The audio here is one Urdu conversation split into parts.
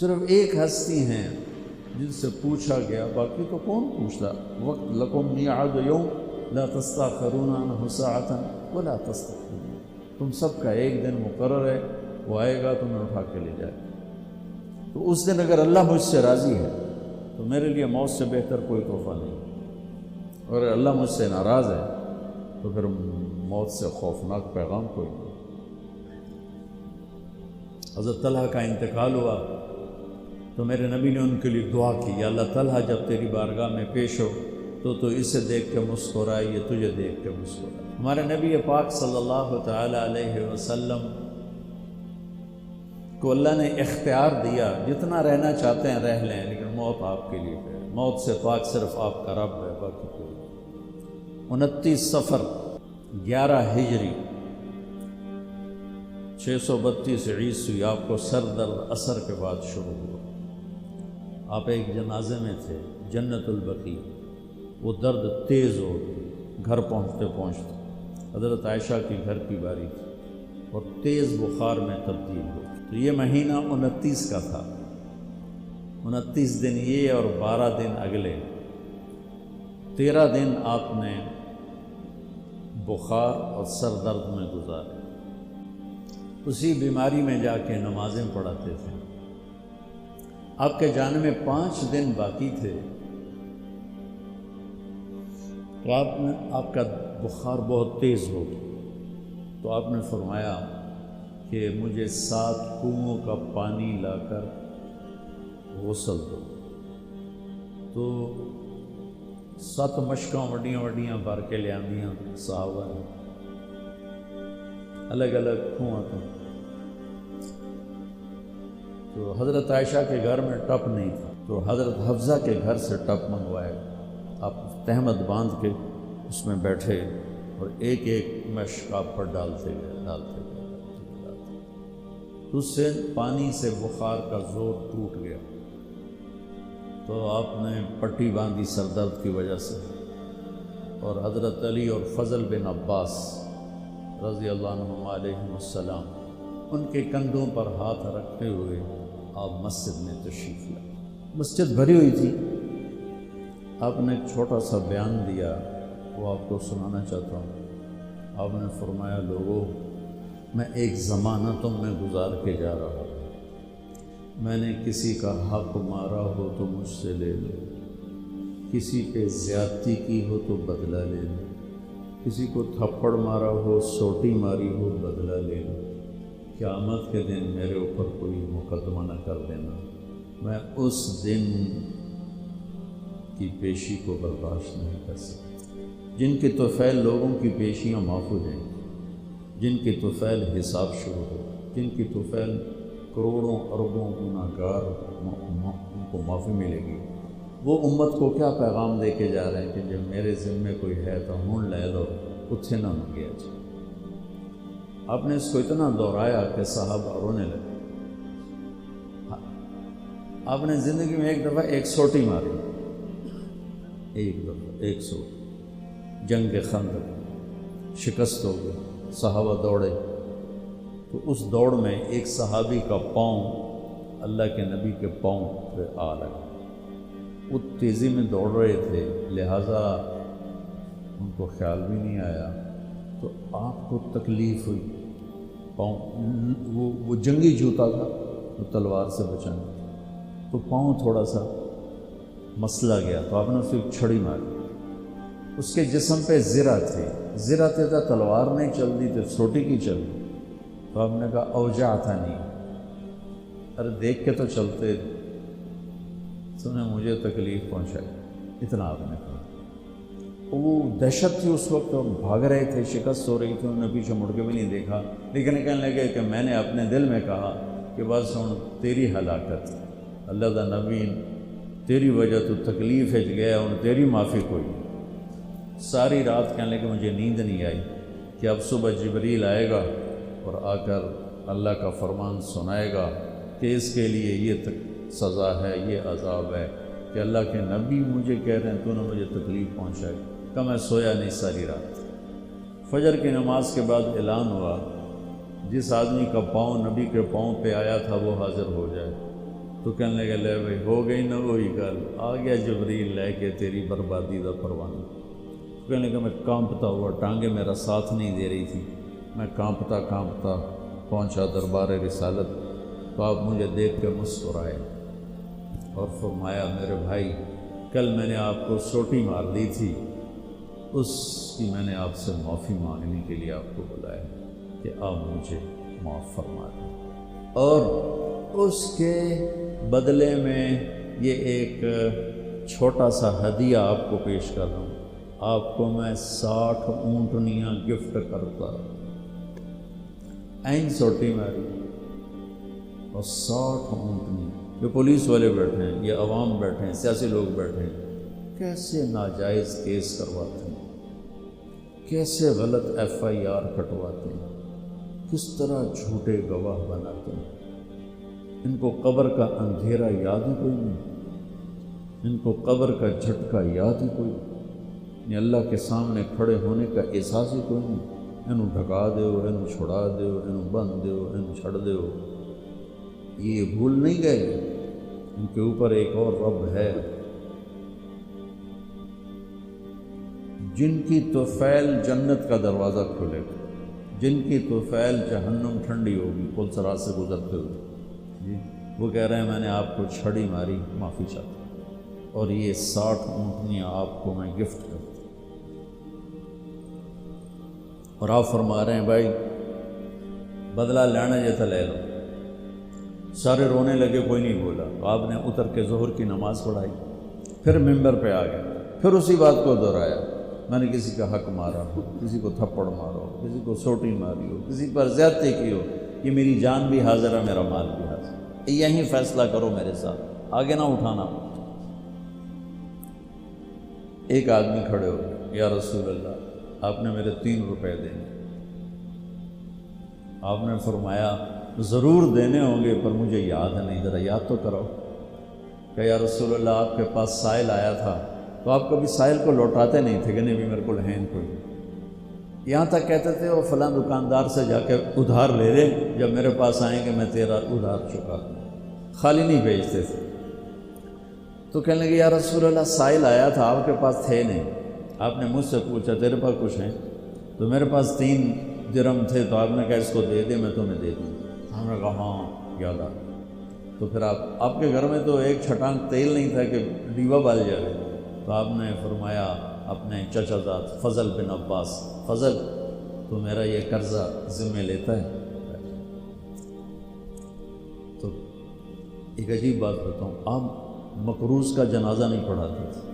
صرف ایک ہستی ہیں جن سے پوچھا گیا، باقی تو کون پوچھتا؟ وقت لکم میعاد یوم لا تستاخرون عنہ ساعۃ ولا تستقدمون، تم سب کا ایک دن مقرر ہے، وہ آئے گا تمہیں اٹھا کے لے جائے گا۔ تو اس دن اگر اللہ مجھ سے راضی ہے تو میرے لیے موت سے بہتر کوئی تحفہ نہیں، اور اگر اللہ مجھ سے ناراض ہے تو پھر موت سے خوفناک پیغام کوئی نہیں۔ حضرت طلحہ کا انتقال ہوا تو میرے نبی نے ان کے لیے دعا کی، یا اللہ طلحہ جب تیری بارگاہ میں پیش ہو تو اسے دیکھ کے مسکرائے، یہ تجھے دیکھ کے مسکرائے۔ ہمارے نبی پاک صلی اللہ تعالی علیہ وسلم کو اللہ نے اختیار دیا، جتنا رہنا چاہتے ہیں رہ لیں، لیکن موت آپ کے لیے ہے، موت سے پاک صرف آپ کا رب ہے، باقی کوئی نہیں۔ 29 صفر 11 ہجری 632 عیسوی آپ کو سر درد عصر کے بعد شروع ہوا۔ آپ ایک جنازے میں تھے جنت البقیع، وہ درد تیز ہو گھر پہنچتے پہنچتے حضرت عائشہ کے گھر کی باری تھی اور تیز بخار میں تبدیل ہو۔ تو یہ مہینہ 29 کا تھا، 29 دن یہ اور 12 دن اگلے، 13 دن آپ نے بخار اور سر درد میں گزارے۔ اسی بیماری میں جا کے نمازیں پڑھاتے تھے۔ آپ کے جانے میں 5 دن باقی تھے، رات میں آپ کا بخار بہت تیز ہو گیا، تو آپ نے فرمایا کہ مجھے 7 کنوؤں کا پانی لا کر غسل دو۔ تو 7 مشکاں وڈیاں وڈیاں بھر کے لے آندیاں صحابہ نے، الگ الگ کنواں تو حضرت عائشہ کے گھر میں ٹپ نہیں تھا، تو حضرت حفصہ کے گھر سے ٹپ منگوائے۔ آپ تہمت باندھ کے اس میں بیٹھے اور ایک ایک مشک آپ پر ڈالتے گئے۔ تو اس سے پانی سے بخار کا زور ٹوٹ گیا، تو آپ نے پٹی باندھی سر درد کی وجہ سے، اور حضرت علی اور فضل بن عباس رضی اللہ عنہم علیہم السلام ان کے کندھوں پر ہاتھ رکھتے ہوئے آپ مسجد میں تشریف لائے۔ مسجد بھری ہوئی تھی، آپ نے ایک چھوٹا سا بیان دیا، وہ آپ کو سنانا چاہتا ہوں۔ آپ نے فرمایا، لوگوں، میں ایک زمانہ تم میں گزار کے جا رہا ہوں، میں نے کسی کا حق مارا ہو تو مجھ سے لے لو، کسی پہ زیادتی کی ہو تو بدلہ لے لو، کسی کو تھپڑ مارا ہو، سوٹی ماری ہو، بدلہ لے لو، قیامت کے دن میرے اوپر کوئی مقدمہ نہ کر دینا، میں اس دن کی پیشی کو برداشت نہیں کر سکتا۔ جن کے طفیل لوگوں کی پیشیاں معاف ہو جائیں، جن کے طفیل حساب شروع ہو، جن کی طفیل کروڑوں اربوں گناہگار ان کو معافی ملے گی، وہ امت کو کیا پیغام دے کے جا رہے ہیں کہ جب میرے ذمے کوئی ہے تو ہون لے لو، اتھے نہ منگیا جائے۔ آپ نے اس کو اتنا دہرایا کہ صحابہ رونے لگے۔ آپ نے زندگی میں ایک دفعہ ایک سوٹی ماری، ایک دفعہ ایک سوٹی، جنگ خندق، شکست ہو گئی، صحابہ دوڑے، تو اس دوڑ میں ایک صحابی کا پاؤں اللہ کے نبی کے پاؤں پہ آ لگا۔ وہ تیزی میں دوڑ رہے تھے، لہٰذا ان کو خیال بھی نہیں آیا، تو آپ کو تکلیف ہوئی۔ پاؤں وہ جنگی جوتا تھا، وہ تلوار سے بچانا، تو پاؤں تھوڑا سا مسلا گیا، تو آپ نے اسے ایک چھڑی ماری۔ اس کے جسم پہ زرہ تھی، زرہ تھے تو تلوار نہیں چل دی، تو چھوٹی کی چل دی۔ تو آپ نے کہا اوجع تھا نہیں، ارے دیکھ کے تو چلتے، تو نے مجھے تکلیف پہنچائی، اتنا آپ نے کہا۔ وہ دہشت تھی اس وقت، بھاگ رہے تھے، شکست ہو رہی تھی، انہوں نے پیچھے مڑ کے بھی نہیں دیکھا، لیکن کہنے لگے کہ میں نے اپنے دل میں کہا کہ بس ہوں تیری ہلاکت، اللہ دا نبی تیری وجہ تو تکلیف ہے گیا، ان تیری معافی کوئی۔ ساری رات کہنے لگے مجھے نیند نہیں آئی کہ اب صبح جبریل آئے گا اور آ کر اللہ کا فرمان سنائے گا کہ اس کے لیے یہ سزا ہے، یہ عذاب ہے، کہ اللہ کے نبی مجھے کہہ رہے ہیں تو نے مجھے تکلیف پہنچائی۔ کہ میں سویا نہیں ساری رات۔ فجر کی نماز کے بعد اعلان ہوا، جس آدمی کا پاؤں نبی کے پاؤں پہ آیا تھا وہ حاضر ہو جائے۔ تو کہنے لگا لے بھائی ہو گئی نہ وہی گل، آ گیا جبریل لے کے تیری بربادی دا پروانہ۔ تو کہنے لگا میں کانپتا ہوا، ٹانگیں میرا ساتھ نہیں دے رہی تھی، میں کانپتا کانپتا پہنچا دربار رسالت، تو آپ مجھے دیکھ کے مسکرائے اور فرمایا میرے بھائی کل میں نے آپ کو سوٹی مار دی تھی، اس کی میں نے آپ سے معافی مانگنے کے لیے آپ کو بلایا کہ آپ مجھے معاف فرما دیں، اور اس کے بدلے میں یہ ایک چھوٹا سا ہدیہ آپ کو پیش کر رہا ہوں، آپ کو میں 60 اونٹنیاں گفٹ کرتا۔ این سوٹی ماری اور 60 اونٹنی، جو پولیس والے بیٹھے ہیں، یہ عوام بیٹھے ہیں، سیاسی لوگ بیٹھے ہیں، کیسے ناجائز کیس کرواتے ہیں، کیسے غلط FIR کٹواتے ہیں، کس طرح جھوٹے گواہ بناتے ہیں۔ ان کو قبر کا اندھیرا یاد ہی کوئی نہیں، ان کو قبر کا جھٹکا یاد ہی کوئی نہیں، اللہ کے سامنے کھڑے ہونے کا احساس ہی کوئی نہیں۔ انہوں ڈھکا دیو، انہوں چھڑا دیو، انہوں بند دیو، انہوں چھڑ دیو، یہ بھول نہیں گئے، ان کے اوپر ایک اور رب ہے جن کی طفیل جنت کا دروازہ کھلے گا، جن کی طفیل جہنم ٹھنڈی ہوگی پل صراط سے گزرتے ہوئے۔ جی وہ کہہ رہے ہیں میں نے آپ کو چھڑی ماری، معافی چاہتا ہوں، اور یہ 60 اونٹنیاں آپ کو میں گفٹ کرتا ہوں۔ اور آپ فرما رہے ہیں بھائی بدلہ لینا یہ تھا لے لو۔ سارے رونے لگے، کوئی نہیں بولا۔ تو آپ نے اتر کے ظہر کی نماز پڑھائی، پھر ممبر پہ آ گئے، پھر اسی بات کو دہرایا، میں نے کسی کا حق مارا ہو، کسی کو تھپڑ مارا ہو، کسی کو سوٹی ماری ہو، کسی پر زیادتی کی ہو، یہ میری جان بھی حاضر ہے، میرا مال بھی حاضر ہے، یہیں فیصلہ کرو میرے ساتھ، آگے نہ اٹھانا۔ ایک آدمی کھڑے ہو گئے، یا رسول اللہ آپ نے میرے 3 روپے دینے۔ آپ نے فرمایا ضرور دینے ہوں گے پر مجھے یاد نہیں، ذرا یاد تو کرو۔ کہ یا رسول اللہ آپ کے پاس سائل آیا تھا تو آپ کبھی سائل کو لوٹاتے نہیں تھے کہ نہیں بھی میرے کو ہیں کوئی، یہاں تک کہتے تھے وہ فلاں دکاندار سے جا کے ادھار لے لے، جب میرے پاس آئیں گے میں تیرا ادھار چکا دوں، خالی نہیں بھیجتے تھے۔ تو کہنے لگے یا رسول اللہ سائل آیا تھا آپ کے پاس تھے نہیں، آپ نے مجھ سے پوچھا تیرے پاس کچھ ہیں؟ تو میرے پاس 3 درہم تھے، تو آپ نے کہا اس کو دے دے، میں تمہیں دے دوں۔ ہم نے کہا ہاں یاد آ۔ تو پھر آپ کے گھر میں تو ایک چھٹانک تیل نہیں تھا کہ ڈیوا بال جائے، تو آپ نے فرمایا اپنے چچا زاد فضل بن عباس، فضل تو میرا یہ قرضہ ذمہ لیتا ہے؟ تو ایک عجیب بات بتاؤں، آپ مقروض کا جنازہ نہیں پڑھاتے تھے،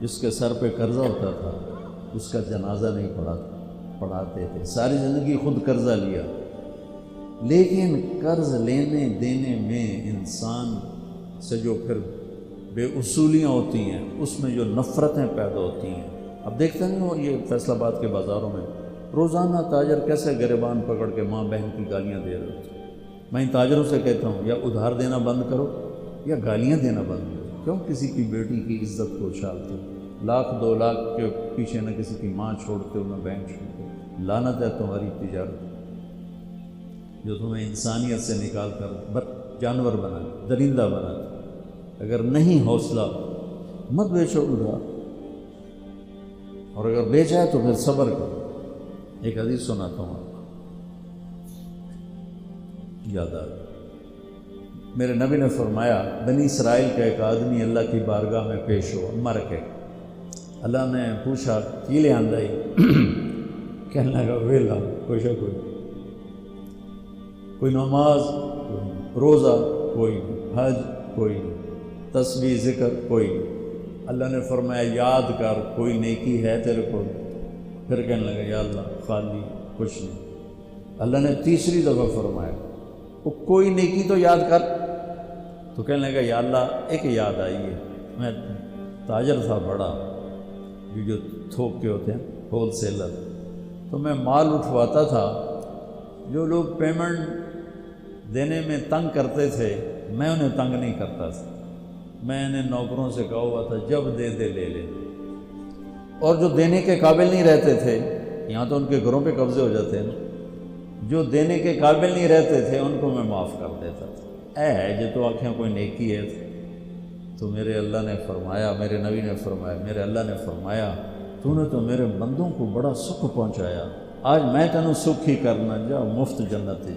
جس کے سر پہ قرضہ ہوتا تھا اس کا جنازہ نہیں پڑھاتے تھے، ساری زندگی خود قرضہ لیا۔ لیکن قرض لینے دینے میں انسان سے جو پھر بے اصولیاں ہوتی ہیں، اس میں جو نفرتیں پیدا ہوتی ہیں، اب دیکھتے نہیں ہو یہ فیصل آباد کے بازاروں میں روزانہ تاجر کیسے گریبان پکڑ کے ماں بہن کی گالیاں دے رہے ہوتے ہیں۔ میں ان تاجروں سے کہتا ہوں یا ادھار دینا بند کرو یا گالیاں دینا بند کرو۔ کیوں کسی کی بیٹی کی عزت کو اچھالتے ہو؟ 1,00,000 2 لاکھ کے پیچھے نہ کسی کی ماں چھوڑتے ہو نہ بہن چھوڑتے ہو۔ لعنت ہے تمہاری تجارت جو تمہیں انسانیت سے نکال کر جانور بنا، درندہ بنا۔ اگر نہیں حوصلہ مت بیچو ادھار، اور اگر بیچا ہے تو پھر صبر کرو۔ ایک حدیث سناتا ہوں آپ کو، یاد آ گئی۔ میرے نبی نے فرمایا بنی اسرائیل کا ایک آدمی اللہ کی بارگاہ میں پیش ہوا، مر کے۔ اللہ نے پوچھا کی لے آندائی؟ کہنے لگا ویلا کوئی نماز، کوئی روزہ، کوئی حج، کوئی تسبیح ذکر، کوئی۔ اللہ نے فرمایا یاد کر کوئی نیکی ہے تیرے کو؟ پھر کہنے لگا یا اللہ خالی کچھ نہیں۔ اللہ نے تیسری دفعہ فرمایا وہ کوئی نیکی تو یاد کر۔ تو کہنے لگا یا اللہ ایک یاد آئی ہے، میں تاجر تھا بڑا، یہ جو تھوک کے ہوتے ہیں ہول سیلر، تو میں مال اٹھواتا تھا، جو لوگ پیمنٹ دینے میں تنگ کرتے تھے میں انہیں تنگ نہیں کرتا تھا، میں نے نوکروں سے کہا ہوا تھا جب دے دے لے لے، اور جو دینے کے قابل نہیں رہتے تھے، یہاں تو ان کے گھروں پہ قبضے ہو جاتے ہیں نا، جو دینے کے قابل نہیں رہتے تھے ان کو میں معاف کر دیتا تھا۔ اے جو تو آنکھیں کوئی نیکی ہے تو میرے اللہ نے فرمایا، میرے نبی نے فرمایا، میرے اللہ نے فرمایا تو نے تو میرے بندوں کو بڑا سکھ پہنچایا، آج میں تینوں سکھ ہی کرنا، جا مفت جنت